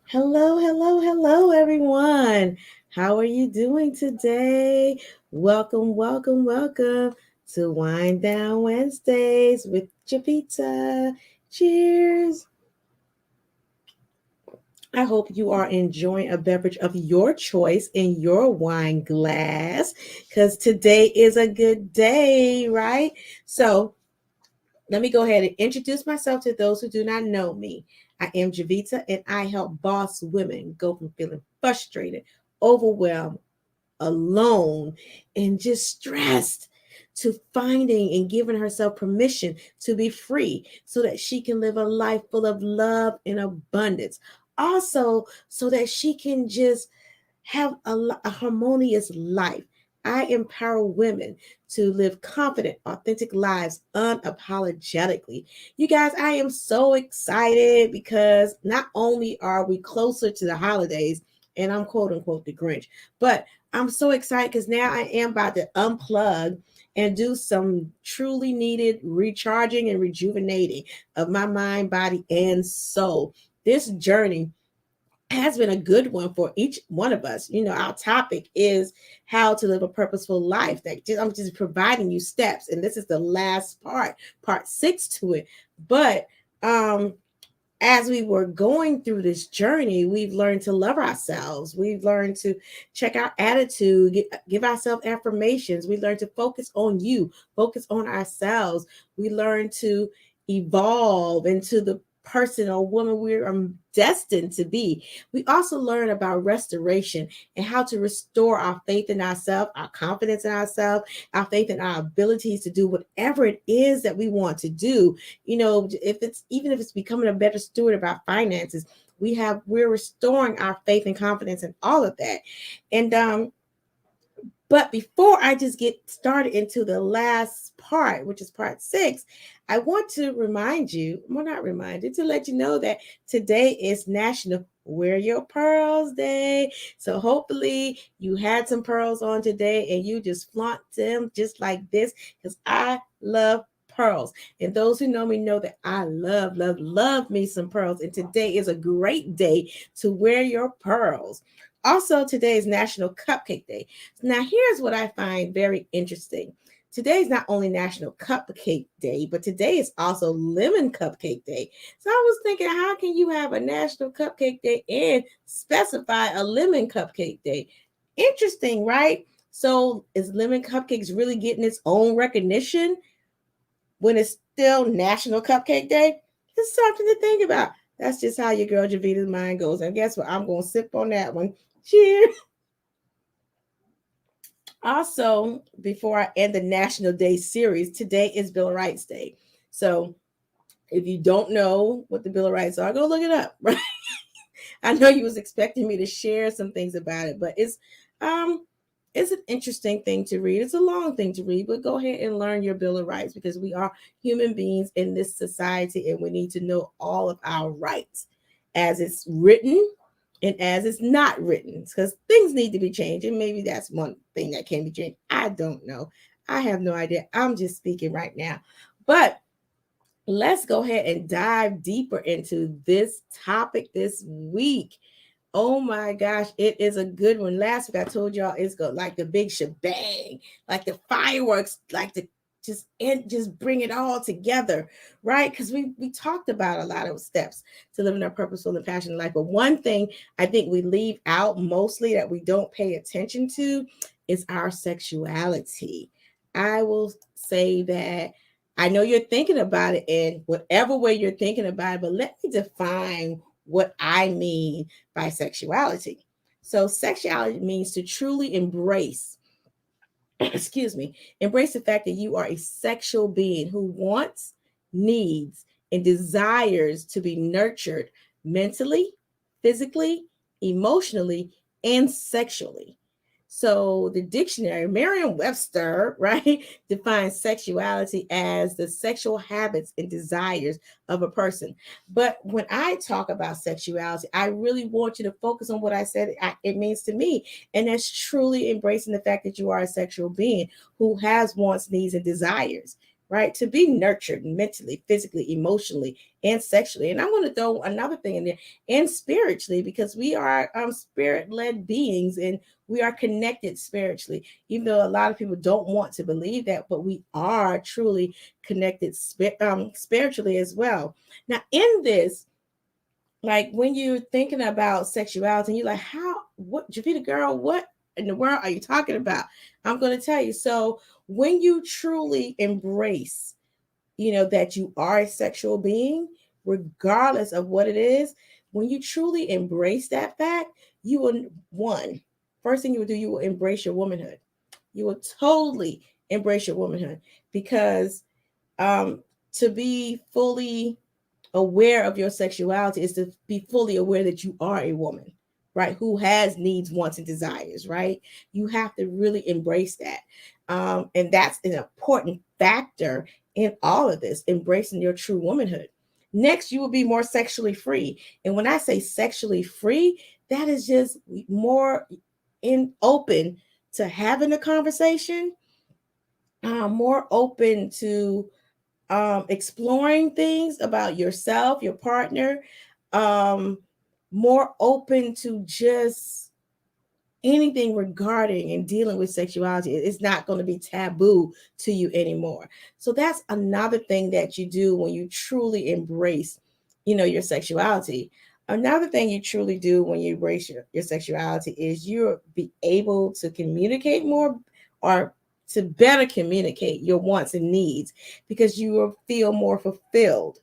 Hello, hello, hello, everyone. How are you doing today? Welcome, welcome, welcome to Wind Down Wednesdays with Jovita. Cheers. I hope you are enjoying a beverage of your choice in your wine glass because today is a good day, right? So, let me go ahead and introduce myself to those who do not know me. I am Jovita and I help boss women go from feeling frustrated, overwhelmed, alone, and just stressed to finding and giving herself permission to be free so that she can live a life full of love and abundance. Also, so that she can just have a harmonious life. I empower women to live confident, authentic lives unapologetically. You guys, I am so excited because not only are we closer to the holidays, and I'm quote unquote the Grinch, but I'm so excited because now I am about to unplug and do some truly needed recharging and rejuvenating of my mind, body, and soul. This journey has been a good one for each one of us. You know, our topic is how to live a purposeful life. I'm just providing you steps, and this is the last part 6 to it. But as we were going through this journey, we've learned to love ourselves. We've learned to check our attitude, give ourselves affirmations. We learned to focus on you, focus on ourselves. We learned to evolve into the person or woman we're destined to be. We also learn about restoration and how to restore our faith in ourselves, our confidence in ourselves, our faith in our abilities to do whatever it is that we want to do. You know, if it's becoming a better steward of our finances, we're restoring our faith and confidence in all of that. And but before I just get started into the last part, which is part 6, I want to remind you, well, not remind you, to let you know that today is National Wear Your Pearls Day. So hopefully you had some pearls on today and you just flaunt them just like this because I love pearls. And those who know me know that I love, love, love me some pearls. And today is a great day to wear your pearls. Also, today is National Cupcake Day. Now, here's what I find very interesting. Today is not only National Cupcake Day, but today is also Lemon Cupcake Day. So I was thinking, how can you have a National Cupcake Day and specify a Lemon Cupcake Day? Interesting, right? So is Lemon Cupcakes really getting its own recognition when it's still National Cupcake Day? It's something to think about. That's just how your girl Jovita's mind goes. And guess what? I'm going to sip on that one. Cheers. Also, before I end the National Day series, today is Bill of Rights Day. So if you don't know what the Bill of Rights are, go look it up. Right? I know you was expecting me to share some things about it, but um it's an interesting thing to read. It's a long thing to read, but go ahead and learn your Bill of Rights because we are human beings in this society and we need to know all of our rights as it's written and as it's not written because things need to be changed. And maybe that's one thing that can be changed. I don't know. I have no idea. I'm just speaking right now. But let's go ahead and dive deeper into this topic this week. Oh my gosh, it is a good one. Last week I told y'all it's go like the big shebang, like the fireworks, like the just bring it all together, right? Because we talked about a lot of steps to living a purposeful and passionate life. But one thing I think we leave out mostly that we don't pay attention to is our sexuality. I will say that I know you're thinking about it in whatever way you're thinking about it, but let me define what I mean by sexuality. So, sexuality means to truly embrace, excuse me, embrace the fact that you are a sexual being who wants, needs, and desires to be nurtured mentally, physically, emotionally, and sexually. So the dictionary, Merriam-Webster, right, defines sexuality as the sexual habits and desires of a person. But when I talk about sexuality, I really want you to focus on what I said it means to me. And that's truly embracing the fact that you are a sexual being who has wants, needs, and desires. right? To be nurtured mentally, physically, emotionally, and sexually. And I want to throw another thing in there, and spiritually, because we are spirit-led beings and we are connected spiritually. Even though a lot of people don't want to believe that, but we are truly connected spiritually as well. Now, in this, like when you're thinking about sexuality, and you're like, what, Jovita girl, what in the world are you talking about? I'm going to tell you. So when you truly embrace, that you are a sexual being, regardless of what it is, when you truly embrace that fact, you will, first thing you will do, you will embrace your womanhood. You will totally embrace your womanhood, because to be fully aware of your sexuality is to be fully aware that you are a woman, right? Who has needs, wants, and desires, right? You have to really embrace that. And that's an important factor in all of this, embracing your true womanhood. Next, you will be more sexually free. And when I say sexually free, that is just more open to having a conversation, more open to exploring things about yourself, your partner, um, more open to just anything regarding and dealing with sexuality. It's not going to be taboo to you anymore. So that's another thing that you do when you truly embrace, your sexuality. Another thing you truly do when you embrace your sexuality is you'll be able to communicate more, or to better communicate your wants and needs, because you will feel more fulfilled.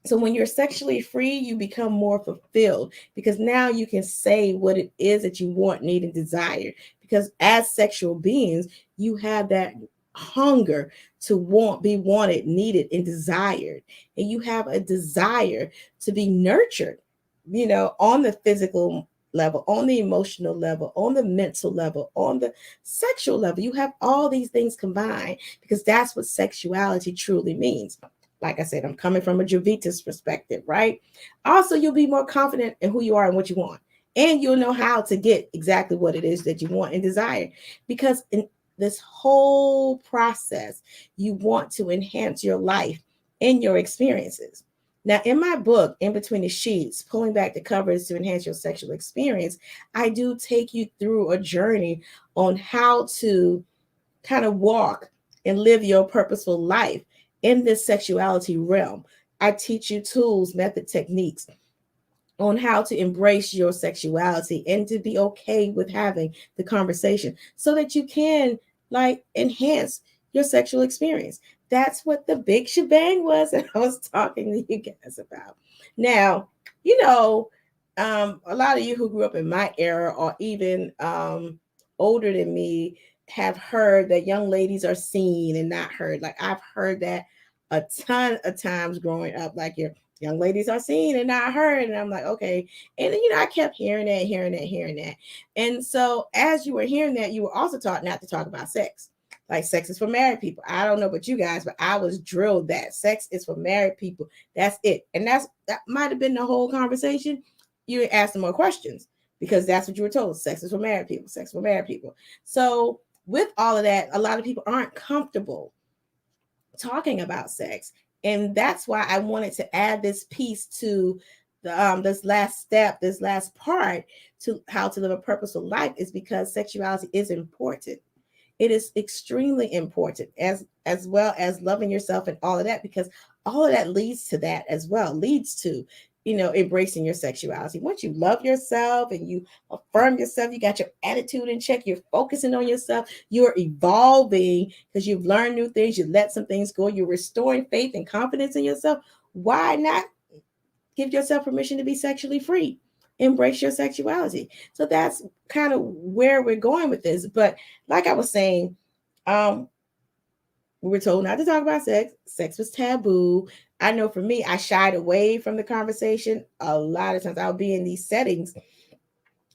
So when you're sexually free, you become more fulfilled, because now you can say what it is that you want, need, and desire. Because as sexual beings, you have that hunger to be wanted, needed, and desired. And you have a desire to be nurtured, on the physical level, on the emotional level, on the mental level, on the sexual level. You have all these things combined, because that's what sexuality truly means. Like I said, I'm coming from a Jovita's perspective, right? Also, you'll be more confident in who you are and what you want. And you'll know how to get exactly what it is that you want and desire. Because in this whole process, you want to enhance your life and your experiences. Now, in my book, In Between the Sheets, Pulling Back the Covers to Enhance Your Sexual Experience, I do take you through a journey on how to kind of walk and live your purposeful life in this sexuality realm. I teach you tools, method, techniques on how to embrace your sexuality and to be okay with having the conversation, so that you can enhance your sexual experience. That's what the big shebang was that I was talking to you guys about. Now, a lot of you who grew up in my era, or even older than me, have heard that young ladies are seen and not heard. Like, I've heard that a ton of times growing up, like, your young ladies are seen and not heard. And I'm like, okay. And I kept hearing that. And so as you were hearing that, you were also taught not to talk about sex. Like, sex is for married people. I don't know about you guys, but I was drilled that sex is for married people. That's it. And that might have been the whole conversation. You asked them more questions, because that's what you were told. Sex is for married people. Sex for married people. So with all of that, a lot of people aren't comfortable talking about sex. And that's why I wanted to add this piece to this last step, this last part, to how to live a purposeful life, is because sexuality is important. It is extremely important, as well as loving yourself and all of that, because all of that leads to that as well, leads to embracing your sexuality. Once you love yourself and you affirm yourself, you got your attitude in check, you're focusing on yourself, you're evolving because you've learned new things, you let some things go, you're restoring faith and confidence in yourself. Why not give yourself permission to be sexually free? Embrace your sexuality. So that's kind of where we're going with this. But like I was saying, we were told not to talk about sex. Sex was taboo. I know for me, I shied away from the conversation. A lot of times I'll be in these settings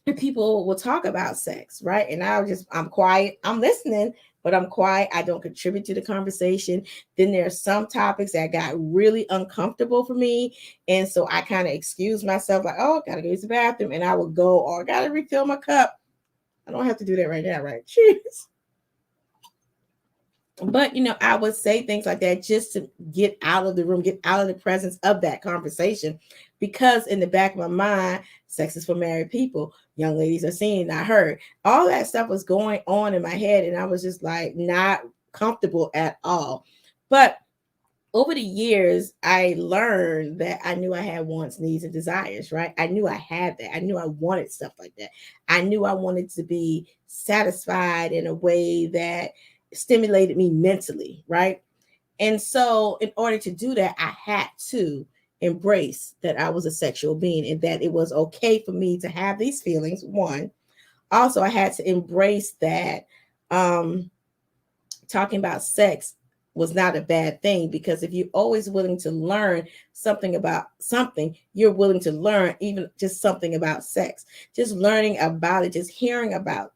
and people will talk about sex, right? And I'm quiet. I'm listening, but I'm quiet. I don't contribute to the conversation. Then there are some topics that got really uncomfortable for me. And so I kind of excuse myself, like, oh, gotta go to the bathroom. And I will go, or gotta refill my cup. I don't have to do that right now, right? Cheers. But I would say things like that just to get out of the room, get out of the presence of that conversation, because in the back of my mind, sex is for married people. Young ladies are seen, not heard. All that stuff was going on in my head, and I was just like not comfortable at all. But over the years, I learned that I knew I had wants, needs, and desires, right? I knew I had that. I knew I wanted stuff like that. I knew I wanted to be satisfied in a way that stimulated me mentally, right? And so, in order to do that, I had to embrace that I was a sexual being and that it was okay for me to have these feelings. One, also, I had to embrace that um, talking about sex was not a bad thing, because if you're always willing to learn something about something, you're willing to learn even just something about sex. Just learning about it, just hearing about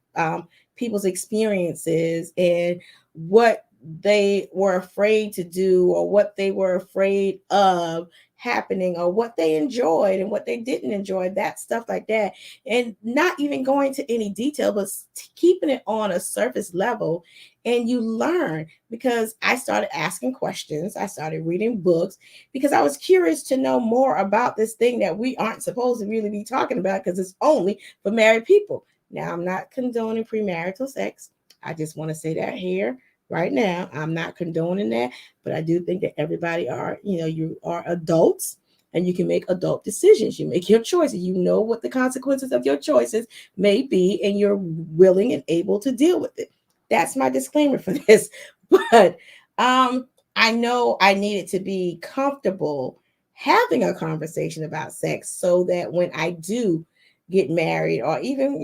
people's experiences and what they were afraid to do or what they were afraid of happening or what they enjoyed and what they didn't enjoy, that stuff like that. And not even going to any detail, but keeping it on a surface level, and you learn. Because I started asking questions, I started reading books, because I was curious to know more about this thing that we aren't supposed to really be talking about, because it's only for married people. Now, I'm not condoning premarital sex. I just want to say that here right now. I'm not condoning that, but I do think that everybody are, you are adults, and you can make adult decisions. You make your choices. You know what the consequences of your choices may be, and you're willing and able to deal with it. That's my disclaimer for this. But I know I needed to be comfortable having a conversation about sex, so that when I do get married or even,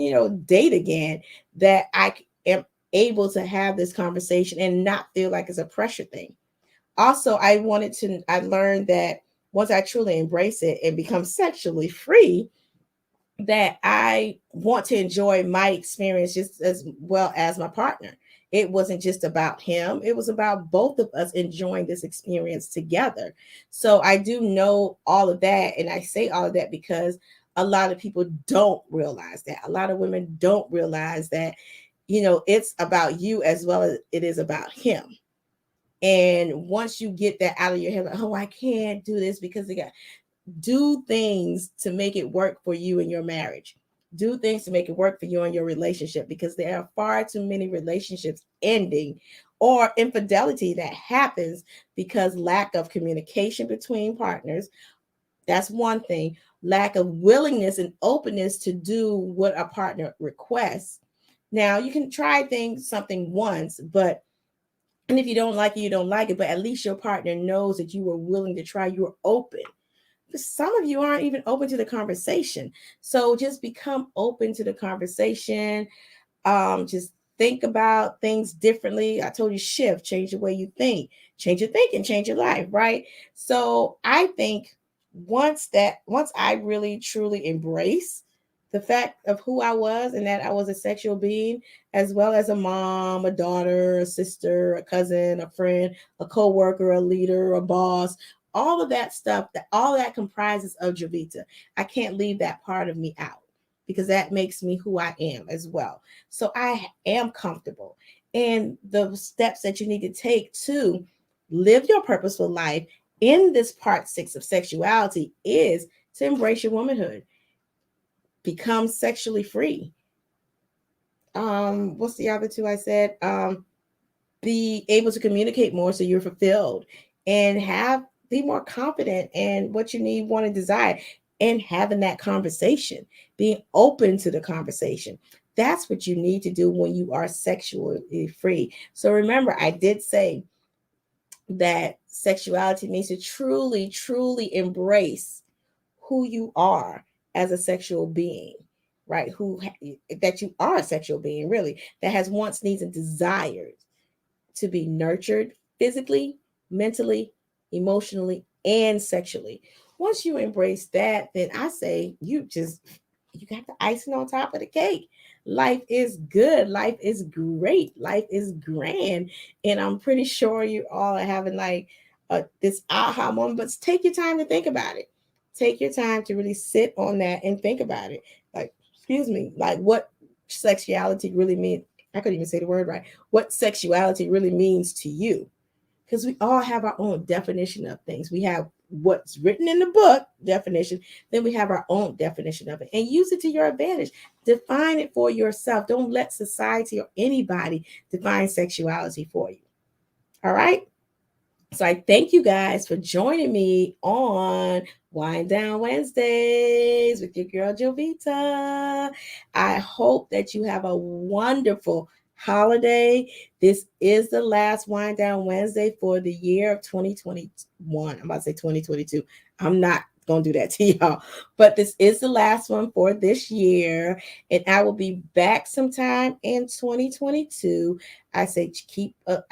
date again, that I am able to have this conversation and not feel like it's a pressure thing. Also, I learned that once I truly embrace it and become sexually free, that I want to enjoy my experience just as well as my partner. It wasn't just about him, it was about both of us enjoying this experience together. So I do know all of that. And I say all of that because a lot of people don't realize that. A lot of women don't realize that, it's about you as well as it is about him. And once you get that out of your head, like, oh, I can't do this because they got, do things to make it work for you in your marriage. Do things to make it work for you in your relationship, because there are far too many relationships ending or infidelity that happens because lack of communication between partners. That's one thing. Lack of willingness and openness to do what a partner requests. Now, you can try something once, but and if you don't like it, you don't like it, but at least your partner knows that you were willing to try, you were open. Some of you aren't even open to the conversation. So just become open to the conversation. Just think about things differently. I told you, shift, change the way you think, change your thinking, change your life, right? So I think once I really truly embrace the fact of who I was and that I was a sexual being, as well as a mom, a daughter, a sister, a cousin, a friend, a co-worker, a leader, a boss, all of that stuff, that all that comprises of Jovita. I can't leave that part of me out, because that makes me who I am as well. So I am comfortable. And the steps that you need to take to live your purposeful life in this part 6 of sexuality is to embrace your womanhood, become sexually free. What's the other two I said? Be able to communicate more so you're fulfilled, and be more confident in what you need, want, and desire, and having that conversation, being open to the conversation. That's what you need to do when you are sexually free. So remember, I did say that sexuality means to truly, truly embrace who you are as a sexual being, right? That you are a sexual being, really, that has wants, needs, and desires to be nurtured physically, mentally, emotionally, and sexually. Once you embrace that, then I say you got the icing on top of the cake. Life is good. Life is great. Life is grand. And I'm pretty sure you all are having like this aha moment, but take your time to think about it. Take your time to really sit on that and think about it. Like, excuse me, like what sexuality really means I couldn't even say the word right. What sexuality really means to you. Because we all have our own definition of things. We have what's written in the book definition, then we have our own definition of it, and use it to your advantage. Define it for yourself. Don't let society or anybody define sexuality for you. All right. So I thank you guys for joining me on Wind Down Wednesdays with your girl Jovita. I hope that you have a wonderful holiday. This is the last Wind Down Wednesday for the year of 2021. I'm about to say 2022. I'm not going to do that to y'all, but this is the last one for this year, and I will be back sometime in 2022. I say keep a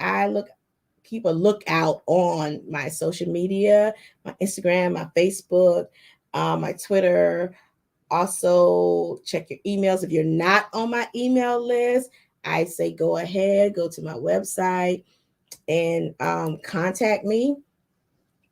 lookout on my social media, my Instagram, my Facebook, my Twitter. Also, check your emails. If you're not on my email list, I say go ahead, go to my website and contact me.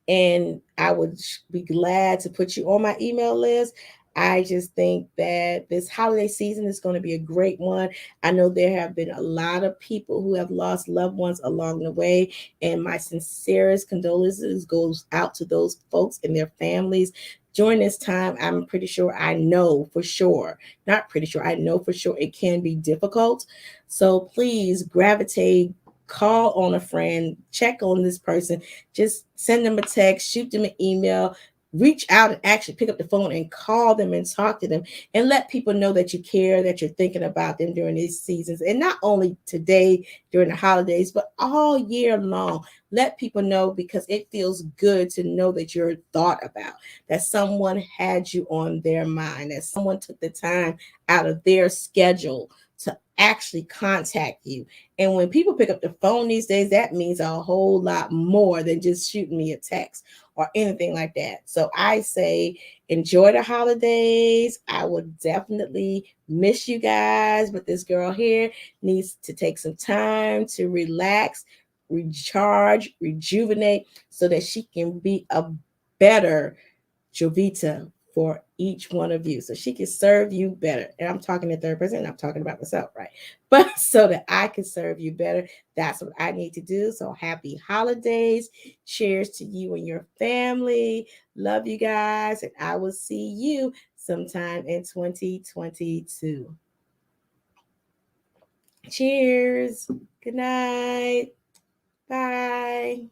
And I would be glad to put you on my email list. I just think that this holiday season is going to be a great one. I know there have been a lot of people who have lost loved ones along the way, and my sincerest condolences goes out to those folks and their families. During this time, I'm pretty sure I know for sure, not pretty sure, I know for sure it can be difficult. So please gravitate, call on a friend, check on this person, just send them a text, shoot them an email, reach out and actually pick up the phone and call them and talk to them and let people know that you care, that you're thinking about them during these seasons. And not only today during the holidays, but all year long. Let people know, because it feels good to know that you're thought about, that someone had you on their mind, that someone took the time out of their schedule to actually contact you. And when people pick up the phone these days, that means a whole lot more than just shooting me a text or anything like that. So I say enjoy the holidays. I will definitely miss you guys, but this girl here needs to take some time to relax, recharge, rejuvenate, so that she can be a better Jovita for each one of you, so she can serve you better. And I'm talking in third person, I'm talking about myself, right? But so that I can serve you better, that's what I need to do. So happy holidays. Cheers to you and your family. Love you guys, and I will see you sometime in 2022. Cheers. Good night. Bye.